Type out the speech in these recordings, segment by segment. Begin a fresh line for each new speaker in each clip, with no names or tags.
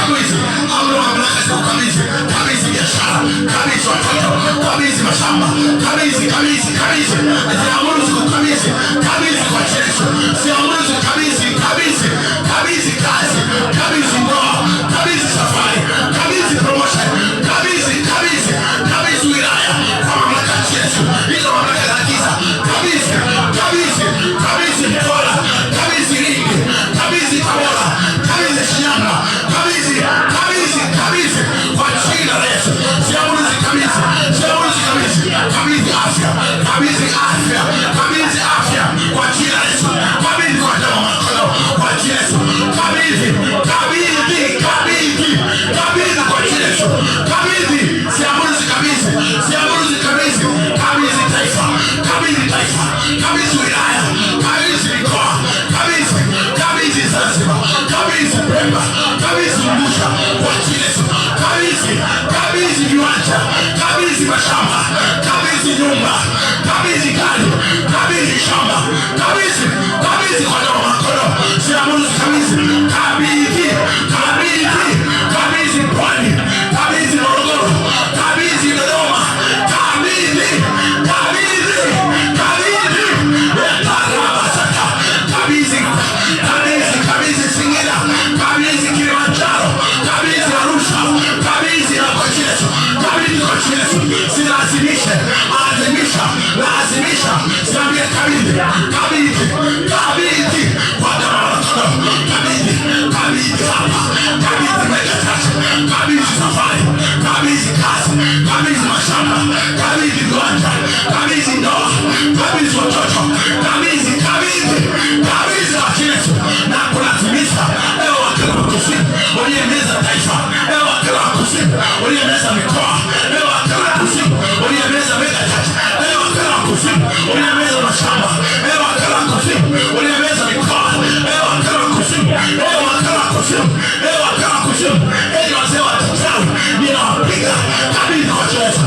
kabidhi. Amri mamlaka zikukabidhi. Kabidhi biashara, kabidhi watoto, kabidhi mashamba, kabidhi. Ziamuru zikukabidhi. Kabidhi kwa Yesu. Ziamuru zikukabidhi. Kabidhi kazi, kabidhi ndoa, kabidhi safari, kabidhi promotion, kabidhi wilaya kwa mamlaka ya Yesu. Hizo mamlaka za giza, kabidhi Mtwara, kabidhi Lindi, kabidhi Tabora, kabidhi Shinyanga, kabidhi kwa jina la Yesu. Ziamuru zikabidhi. Kabidhi afya kwa jina la Yesu. Kabidhi kwa damu ya mkono kwa jina la Yesu. Kabidhi kwa jina la Yesu. Kabidhi. Ziamuru zikabidhi. Kabidhi taifa, kabidhi wilaya, kabidhi mikoa, kabidhi Zanzibar, kabidhi Pemba, kabidhi Unguja kwa jina la Yesu. Kabidhi viwanja, kabidhi mashamba, kabidhi nyumba, kabidhi gari, kabidhi shamba, kabidhi kwa damu ya mkono. Ziamuru zikabidhi. Kabidhi Pwani, kabidhi Morogoro, kabidhi Dodoma, kabidhi Singida, kabidhi Kilimanjaro, kabidhi Arusha, kabidhi na kwa Yesu. Kabidhi kwa Yesu. Silazimisha siambie kabidhi kwa damu ya mkono. Kabidhi hapa, kabidhi mega tatu, kabidhi safari, kabidhi kazi, kabidhi mashamba, kabidhi viwanja, kabidhi ndoa, kabidhi watoto, kabidhi kwa Yesu. Na kulazimisha ewe wakala wa kusini uliyemeza taifa, ewe wakala wa kusini uliyemeza mikoa, ewe wakala wa kusini uliyemeza mega tatu, ewe wakala wa kusini uliyemeza mashamba, ewe wakala wa kusini uliyemeza mikoa, ewe wakala wa kusini, ewe wakala wa kusini, enyi wazee wa Tanzania ninawapiga. Kabidhi kwa Yesu.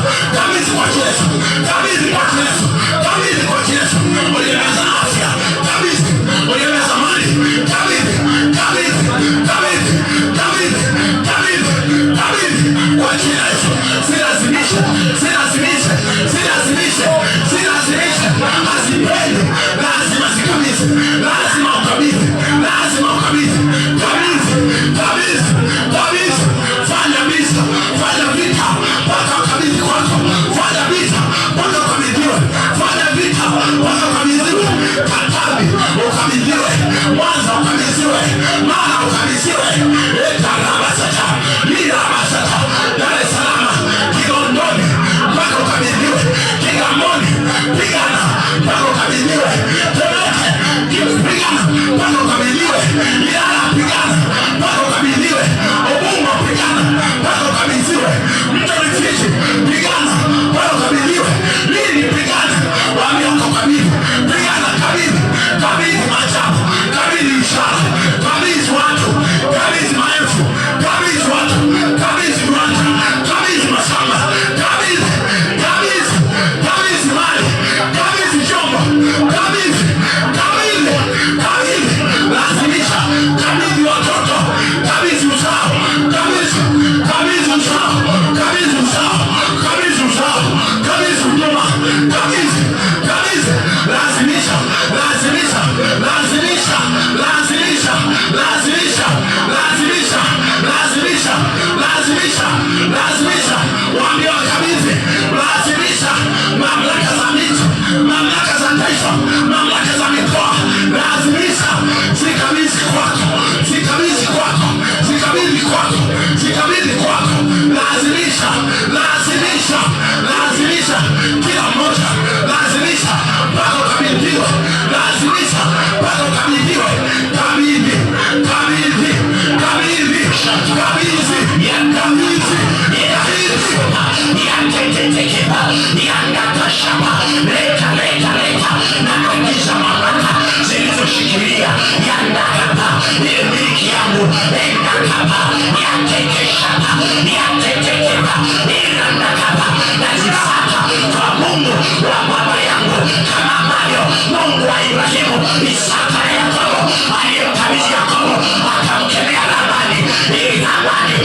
Uliyemeza afya, uliyemeza mali, kabidhi kwa jina la Yesu. Silazimishe. Hazipendi, lazima zikabidhi. Lazima ukabidhi. Kabidhi. Fanya vita mpaka ukabidhi kwako. Fanya vita mpaka ukabidhiwe. Katavi ukabidhiwe. Mwanza ukabidhiwe. Mara ukabidhiwe. Dar es Salaam, Kinondoni mpaka ukabidhiwe. Kigamboni pigana mpaka ukabidhiwe. Temeke pigana mpaka ukabidhiwe. Ilala pigana mpaka ukabidhiwe. Ubungo pigana mpaka ukabidhiwe. Mtoni Fizi pigana mpaka ukabidhiwe. Lini pigana waambie ukabidhi. Pigana, kabidhi maajabu, kabidhi ishara, kabidhi watu, kabidhi maelfu, kabidhi viwanja, kabidhi mashamba, kabidhi mali, kabidhi vyombo, kabidhi. Lazimisha, kabidhi watoto, kabidhi uzao, kabidhi huduma, kabidhi. Lazimisha. Waambie wakabidhi. Lazimisha mamlaka za miji, mamlaka za taifa, mamlaka za mikoa. Lazimisha zikabidhi kwako. Lazimisha kila mmoja. Lazimisha mpaka ukabidhiwe. Nakuingiza mamlaka zilizoshikilia yanda hapa, ile miliki yangu enda hapa, niatekeshapa, niatetekeba, niranda hapa, nazifata kwa Mungu wa baba yangu, kama ambavyo Mungu wa Ibrahimu, Isaka na Yakobo aliyemkabidhi Yakobo akamkemea Labani ili Labani